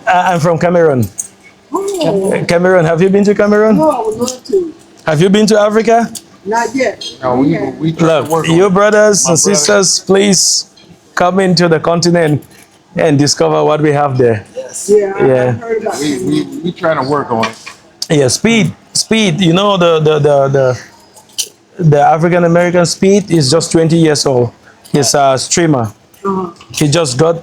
I'm from Cameroon. Oh, Cameroon. Have you been to Cameroon? no, I would love to. Have you been to Africa? Not yet. No, we try to Look, work on you it. brothers My and sisters, please come into the continent and discover what we have there. Yeah, I Yeah. heard about it. We trying to work on it. Yeah, Speed. You know the African American Speed is just 20 years old. He's a streamer. He just got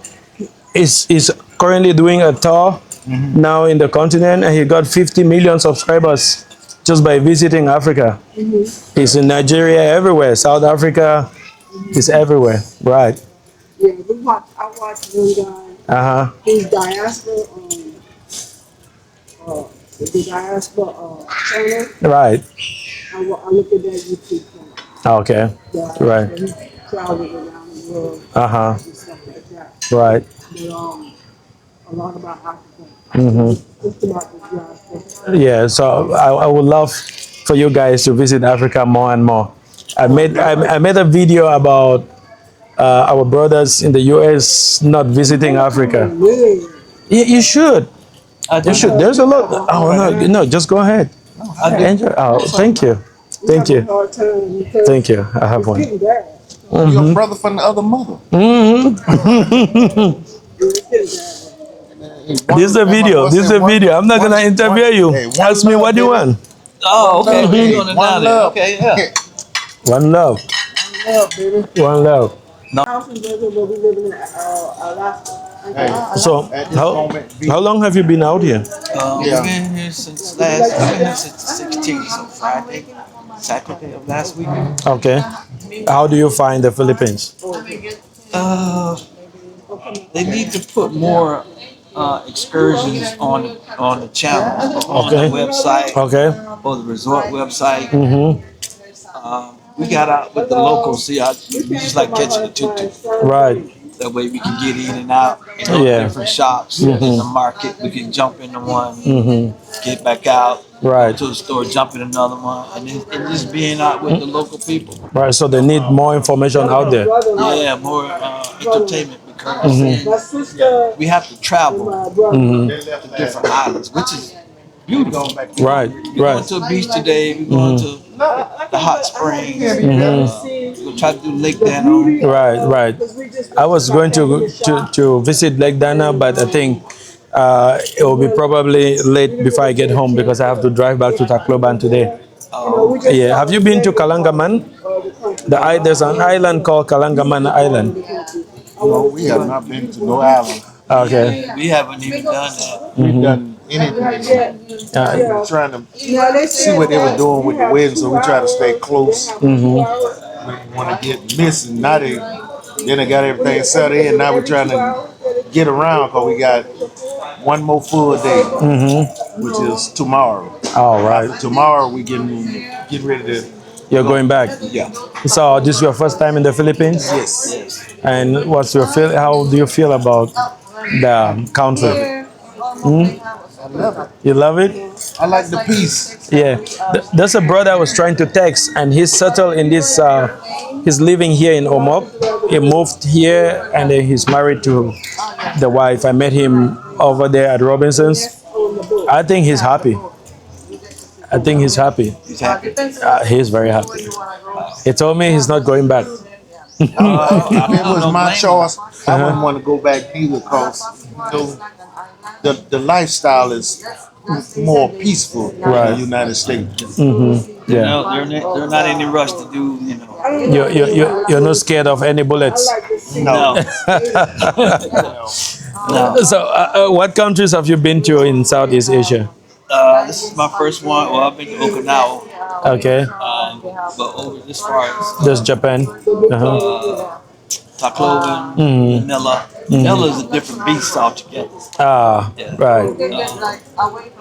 is currently doing a tour now in the continent, and he got 50 million subscribers just by visiting Africa. He's in Nigeria, everywhere, South Africa, he's everywhere. Right. Yeah, I watched one guy. He's Diaspora. The Diaspora channel. Right. I look at that YouTube channel. Okay. Right. He travels around the world and stuff like that. Right. But a lot about Africa. Just about the diaspora. Yeah, so I would love for you guys to visit Africa more and more. I made a video about our brothers in the US not visiting Africa. You should. You should. There's a lot. Oh no, just go ahead. Enjoy. Oh, thank you. Thank you. Thank you. I have one. Your brother from the other mother. This is a video. This is a video. I'm not gonna interview you. Ask me what you want. Oh, okay. We're doing it now then. Okay, yeah. One love. One love. House in Brazil, but we live in Alaska. So how long have you been out here? We've been here since the 16th, so Friday, Saturday of last week. Okay. How do you find the Philippines? They need to put more excursions on the channel, on the website, or the resort website. We got out with the locals. See, we just like catching the tuk-tuk. Right. That way we can get in and out, different shops in the market. We can jump into one, get back out, go to the store, jump in another one, and just being out with the local people. Right. So they need more information out there. Yeah, more entertainment because we have to travel to different islands, which is beautiful. Right. We're going to a beach today. We're going to the hot springs. We'll try to do Lake Dana. Right. I was going to visit Lake Dana, but I think it will be probably late before I get home because I have to drive back to Tacloban today. Yeah. Have you been to Kalangaman? There's an island called Kalangaman Island. No, we have not been to no island. Okay. Yeah, we haven't even done that. We've done anything. We're trying to see what they were doing with the wedding, so we try to stay close. We want to get missing. Now then they got everything set in. Now we're trying to get around because we got one more full day, which is tomorrow. All right. Tomorrow we getting ready to. You're going back. Yeah. So this is your first time in the Philippines? Yes. And what's your feel? How do you feel about the country? I love it. You love it? I like the peace. Yeah. There's a brother I was trying to text, and he's settled in this. He's living here in Ormoc. He moved here, and then he's married to the wife. I met him over there at Robinson's. I think he's happy. I think he's happy. He's happy. He's very happy. He told me he's not going back. If it was my choice, I wouldn't want to go back either because the lifestyle is more peaceful in the United States. Yeah. No, they're not in any rush to do, You're not scared of any bullets. No. No. So, what countries have you been to in Southeast Asia? This is my first one. Well, I've been to Okinawa. Okay. But over this far as There's Japan. Tacloban, Manila. Manila is a different beast altogether. Right.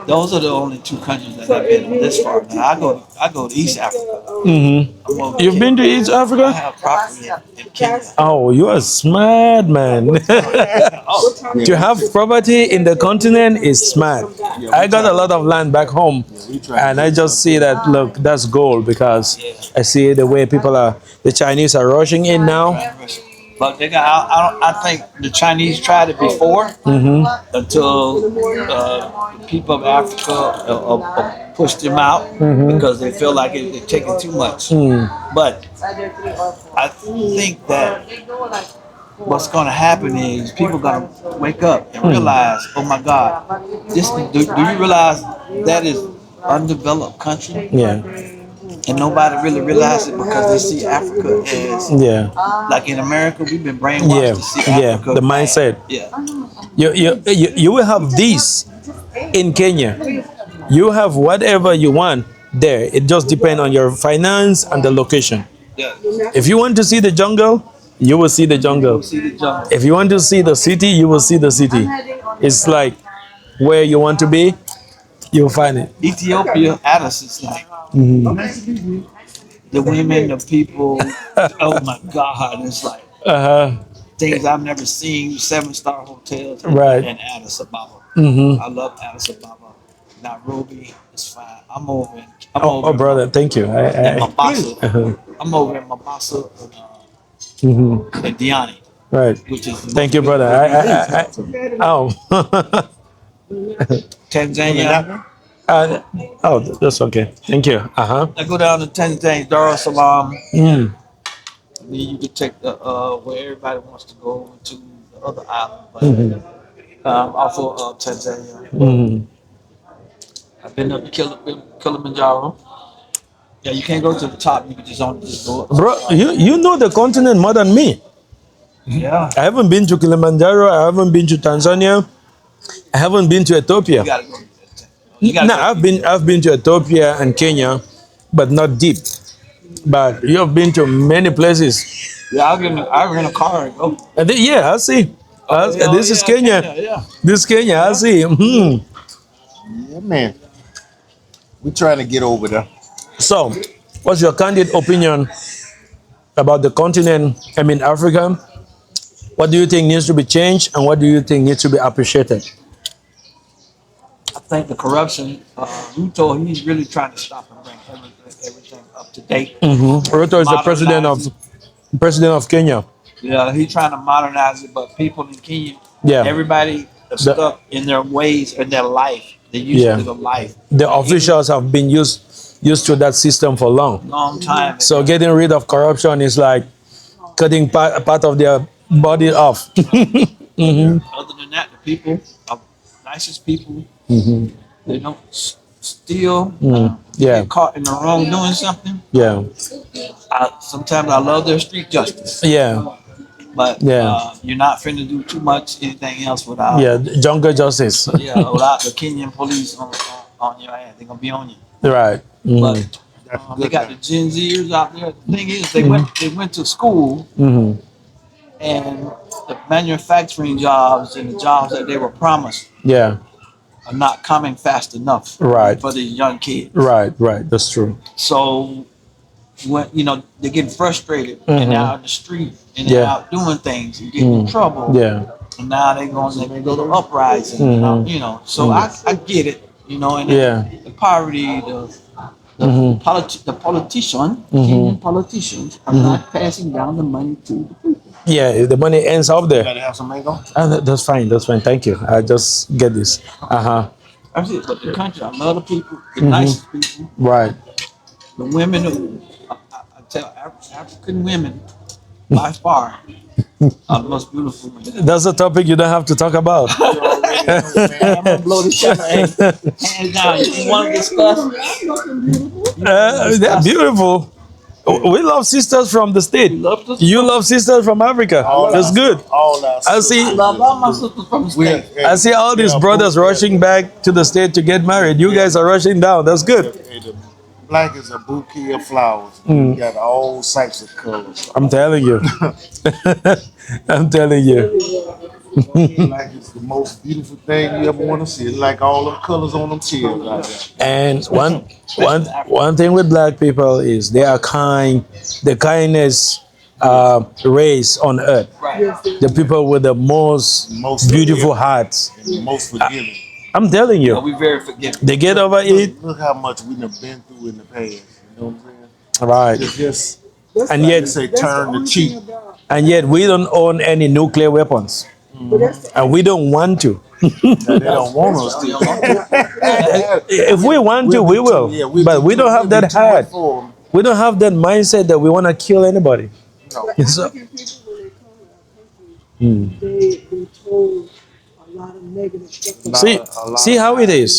Those are the only two countries that I've been this far. Now I go to East Africa. You've been to East I Africa? have property in Kenya. Oh, you are smart, man. To have property in the continent is smart. I got a lot of land back home, and I just see that, look, that's gold because I see the way the Chinese are rushing in now. But they got. I think the Chinese tried it before until people of Africa pushed them out because they feel like they're taking too much. But I think that what's going to happen is people going to wake up and realize, oh my God, this. Do you realize that is undeveloped country? Yeah. And nobody really realizes it because they see Africa as like in America, we've been brainwashed to see Africa. The mindset. Yeah. You will have this in Kenya. You have whatever you want there. It just depends on your finance and the location. Yeah. If you want to see the jungle, you will see the jungle. If you want to see the city, you will see the city. It's like where you want to be, you'll find it. Ethiopia, Addis is like the women, the people. Oh my God, it's like things I've never seen. 7-star hotels in Addis Ababa. I love Addis Ababa. Nairobi is fine. I'm over in Brother, thank you. Mombasa. I'm over in Mombasa and Diani. Right. Which is thank you, brother. Tanzania. That's okay. Thank you. I go down to Tanzania, Dar es Salaam. Then you can take the where everybody wants to go to the other island, but also Tanzania. I've been up to Kilimanjaro. Yeah, you can't go to the top. You can just go up. Bro, you know the continent more than me. Yeah. I haven't been to Kilimanjaro. I haven't been to Tanzania. I haven't been to Ethiopia. You gotta go. No, I've been to Ethiopia and Kenya, but not deep. But you have been to many places. Yeah, I'll rent a car and go. I see. This is Kenya. This is Kenya. I see. Yeah, man. We're trying to get over there. So, what's your candid opinion about the continent? I mean, Africa. What do you think needs to be changed, and what do you think needs to be appreciated? I think the corruption. Ruto, he's really trying to stop and bring everything up to date. Ruto is the president of Kenya. Yeah, he's trying to modernize it, but people in Kenya, everybody is stuck in their ways and their life. They're used to the life. The officials have been used to that system for long time. So getting rid of corruption is like cutting part of their body off. Other than that, the people are nicest people. They don't steal. Get caught in the wrong doing something. Sometimes I love their street justice. But you're not finna do too much anything else without jungle justice. Without the Kenyan police on your ass. They're gonna be on you. Right. But they got the Gen Zers out there. The thing is, they went to school and the manufacturing jobs and the jobs that they were promised are not coming fast enough for these young kids. Right, that's true. So when they get frustrated and they're out in the street and they're out doing things and getting in trouble. And now they go to uprising. So I get it. And the poverty, the politicians are not passing down the money to the people. Yeah, the money ends up there. You gotta have some mango? That's fine. Thank you. I just get this. That's it. But the country, I love the people, the nicest people. Right. The women, I tell African women, by far, are the most beautiful women. That's a topic you don't have to talk about. I'm gonna blow this shit. Hands down. You want to discuss? They're beautiful. We love sisters from the state. You love sisters from Africa. That's good. I love all my sisters from the state. I see all these brothers rushing back to the state to get married. You guys are rushing down. That's good. Black is a bouquet of flowers. You got all types of colors. I'm telling you. I'm telling you. Black is the most beautiful thing you ever want to see. It's like all the colors on them chairs out there. And one thing with black people is they are kind, the kindness race on earth. The people with the most beautiful hearts. And most forgiving. I'm telling you. We're very forgiving. They get over it. Look how much we've been through in the past. You know what I'm saying? Right. It's just, and yet say turn the cheek. and yet we don't own any nuclear weapons, But that's the and we don't want to. They don't want us to. If we want to, we will. But we don't have that heart. We don't have that mindset that we want to kill anybody. But So- African people, when they come to our country, they've been told a lot of negative stuff. about See, see how it is.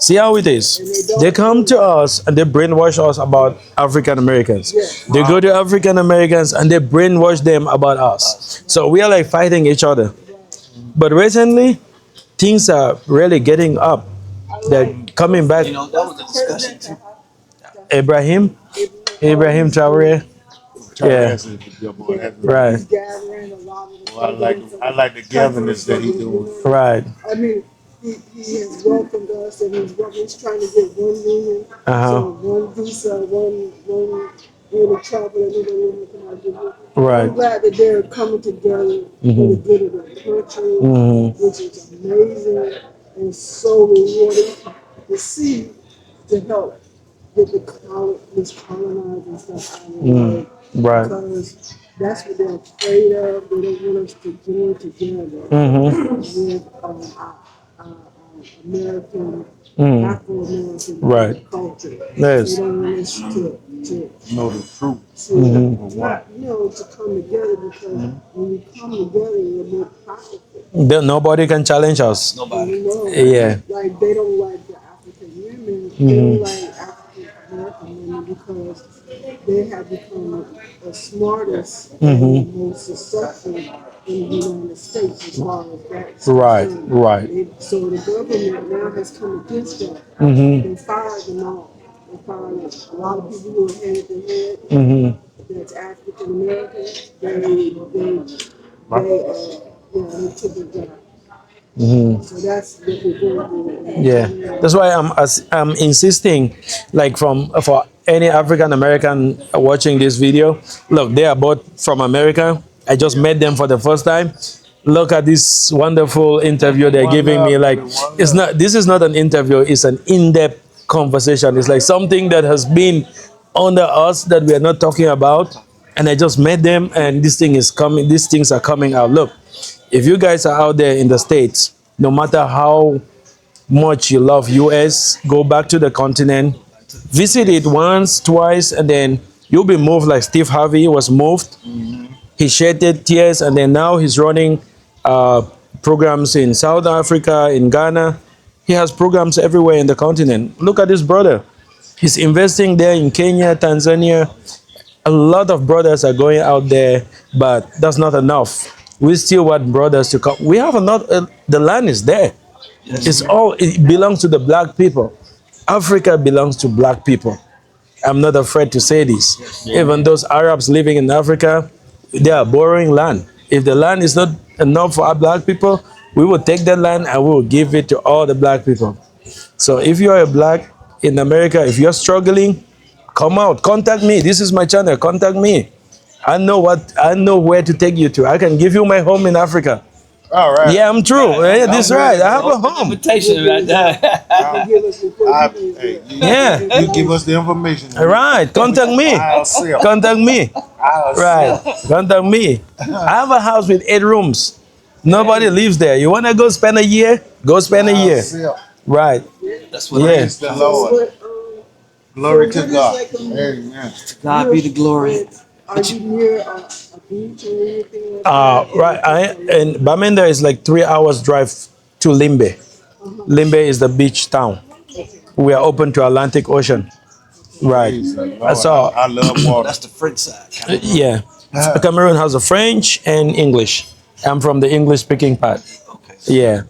See how it is. They come to us and they brainwash us about African Americans. They go to African Americans and they brainwash them about us. So we are like fighting each other. But recently, things are really getting up. They're coming back. You know, that was a discussion too. Abraham Traore. Yeah. Right. He's gathering a lot of the I like the gatherings that he's doing. Right. I mean, he has welcomed us, and he's trying to get one union, so one visa, one way to travel, and everybody can out do it. Right. I'm glad that they're coming together for the good of the country, which is amazing and so rewarding to see, to help get this colonizing stuff out of the way. Right. Because that's what they're afraid of. They don't want us to join together with American, Afro-American Right. culture. Yes. They don't want us to Know the truth. to come together, because when we come together, we're more powerful. Nobody can challenge us. Nobody. You know, Yeah. like they don't like the African women, they don't like African American women because they have become the smartest and most successful in the United States as far as that's Right, concerned. right. So the government now has come against them. They fired them all. They fired a lot of people who are headed to head. That's African American. They took the job. So that's what we're going through. Yeah, that's why I'm insisting, like for any African American watching this video. Look, they are both from America. I just met them for the first time. Look at this wonderful interview they're giving me. Like, it's not. This is not an interview. It's an in-depth conversation. It's like something that has been under us that we are not talking about. And I just met them, and this thing is coming. These things are coming out. Look. If you guys are out there in the States, no matter how much you love US, go back to the continent, visit it once, twice, and then you'll be moved like Steve Harvey was moved. He shedded tears, and then now he's running programs in South Africa, in Ghana. He has programs everywhere in the continent. Look at this brother. He's investing there in Kenya, Tanzania. A lot of brothers are going out there, but that's not enough. We still want brothers to come. We have enough. The land is there. It belongs to the black people. Africa belongs to black people. I'm not afraid to say this. Even those Arabs living in Africa, they are borrowing land. If the land is not enough for our black people, we will take that land and we will give it to all the black people. So if you are a black in America, if you're struggling, come out, contact me. This is my channel. Contact me. I know where to take you to. I can give you my home in Africa. All right. Yeah, I'm true. Yeah, this right. I have a home. Invitation right there. Yeah. You give us the information. All right. Contact me. I'll sell. Contact me. Right. Contact me. I have a house with 8 rooms. Nobody lives there. You want to go spend a year? Go spend a year. Right. That's what Yeah. Praise the Lord. Glory to God. Amen. God be the glory. Are you near a beach or anything like that? Right. And Bamenda is like 3 hours drive to Limbe. Limbe is the beach town. We are open to Atlantic Ocean. Right. Praise the Lord. So I love water. That's the French side. Kind of. yeah, Cameroon has a French and English. I'm from the English-speaking part. Okay. Yeah,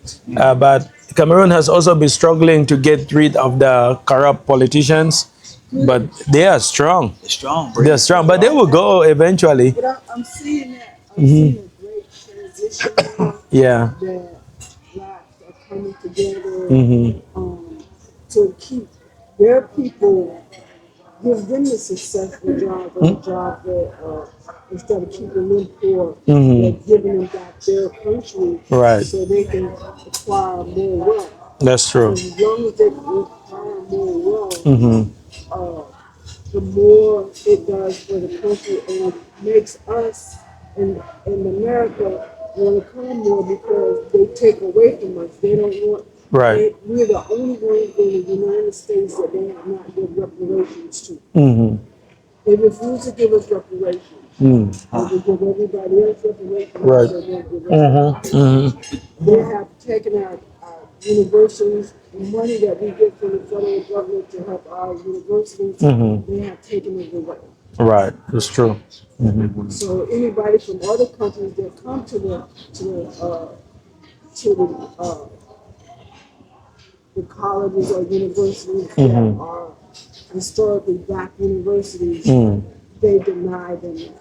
but Cameroon has also been struggling to get rid of the corrupt politicians, but they are strong. They're strong. They're strong, but they will go eventually. But I'm seeing that. I'm seeing a great transition now, Yeah. that blacks are coming together to keep their people, give them a successful job or a job that instead of keeping them poor, they're giving them back their country Right. so they can acquire more wealth. That's true. As long as they can acquire more wealth, the more it does for the country, and it makes us in America want to come more because they take away from us. They don't want. Right. We're the only ones in the United States that they have not given reparations to. Mm-hmm. They refuse to give us reparations. They give everybody else reparations. Right. They won't give us reparations. They have taken our universities, the money that we get from the federal government to help our universities. They have taken it away. Right. That's true. So anybody from other countries that come to the colleges or universities that are historically black universities, they deny them that.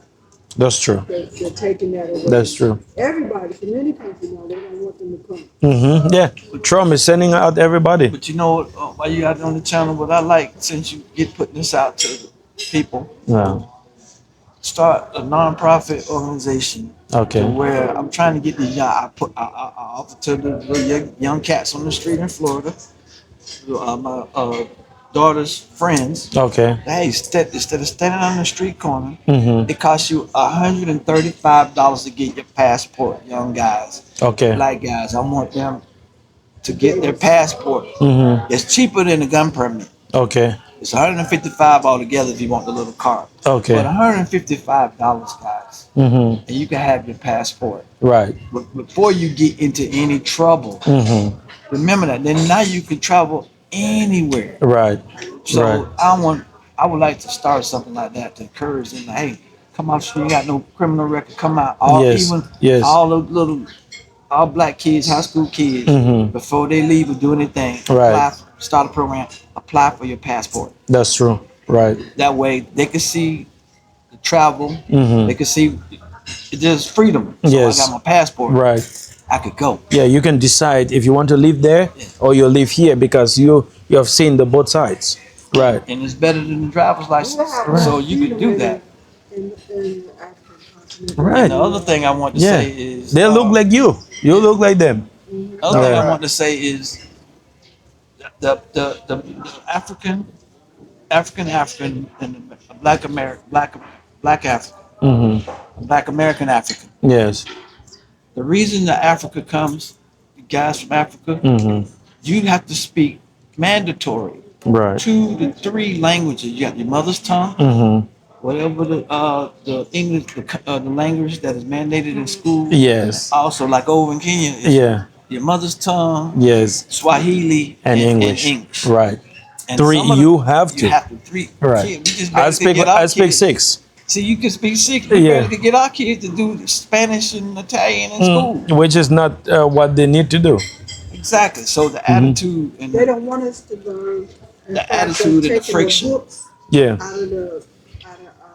That's true. They're taking that away. That's true. Everybody from any country now, they don't want them to come. Yeah. Trump is sending out everybody. But you know, while you out on the channel, what I like, since you get putting this out to the people, Yeah. start a non-profit organization. Okay. Where I'm trying to get these young, I offer to the young cats on the street in Florida, my daughter's friends. Okay. Hey, instead of standing on the street corner, Mm-hmm. it costs you $135 to get your passport, young guys. Okay. Black guys. I want them to get their passport. Mm-hmm. It's cheaper than a gun permit. Okay. It's $155 altogether if you want the little card. Okay. But $155, guys, Mm-hmm. and you can have your passport. Right. But before you get into any trouble, Mm-hmm. remember that. Then now you can travel anywhere. Right. So Right. I would like to start something like that to encourage them. Hey, come out, you ain't got no criminal record. Come out. Yes. Yes. All the little, all black kids, high school kids, Mm-hmm. before they leave or do anything, Right. start a program. Apply for your passport. That's true. Right. That way they can see the travel. Mm-hmm. They can see there's freedom. So Yes. I got my passport. Right. I could go. Yeah, you can decide if you want to live there or you live here because you have seen the both sides. Right. And it's better than the driver's license. Right. So you could do that. In the African continent. Right. And the other thing I want to Yeah. say is They look like you. You look like them. the other thing Right. I want to say is the African and the black African, Mm-hmm. black American African. Yes. The reason that Africa comes, the guys from Africa, Mm-hmm. you have to speak mandatory Right. 2 to 3 languages. You got your mother's tongue, Mm-hmm. whatever the English, the language that is mandated in school. Yes. Also, like over in Kenya, it's Yeah. your mother's tongue, Yes. Swahili, And English. Right. And 3 some of you them, have to. You have to 3. Right. Kid, we just I better to speak get our I speak kids. 6. See, you can speak 6. We Yeah. better to get our kids to do Spanish and Italian in school. Which is not what they need to do. Exactly. So the attitude and They don't want us to learn. In The fact, they're attitude and the taking friction. books Yeah. out of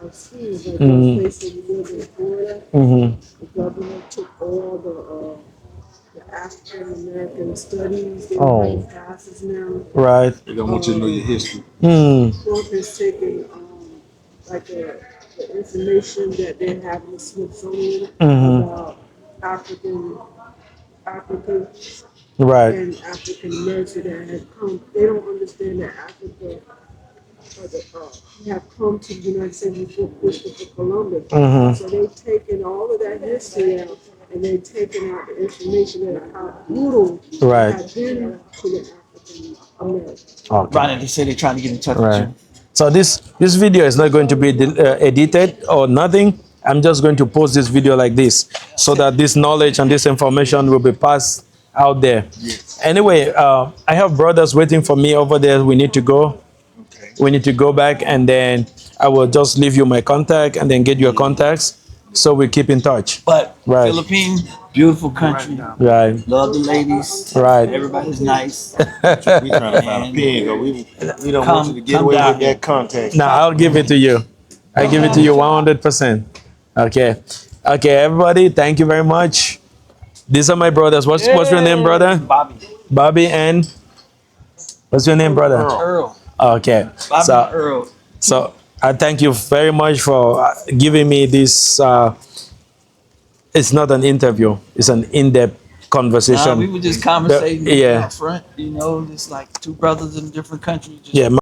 our schools, like those places we live in Florida. Mm-hmm. The government took all the African American studies. They Oh. have classes now. Right. They don't want you to know your history. Trump has taken like the information that they have in the Smithsonian about Africa Right. and African Americans that have come. They don't understand that Africa have come to the United States before Christopher Columbus. So they've taken all of that history out and they've taken out the information that how brutal Right. it has been to the African Americans. Okay. Ronnie, they say they're trying to get in touch with Right. you. So this video is not going to be edited or nothing. I'm just going to post this video like this so that this knowledge and this information will be passed out there. Yes. Anyway, I have brothers waiting for me over there. We need to go. Okay. We need to go back, and then I will just leave you my contact and then get your contacts so we keep in touch. But Right. Philippines, beautiful country. Right. Love the ladies. Right. Everybody's nice. We trying to find a pin, but we don't want you to get Come away down with that contact. Now I'll give it to you. I give it to you 100%. Okay. Okay, everybody, thank you very much. These are my brothers. What's your name, brother? Bobby. Bobby and what's your name, brother? Earl. Okay. Bobby So, Earl. so I thank you very much for giving me this. It's not an interview. It's an in-depth conversation. We were just conversating Yeah. up front, just like two brothers in different countries. Just Yeah.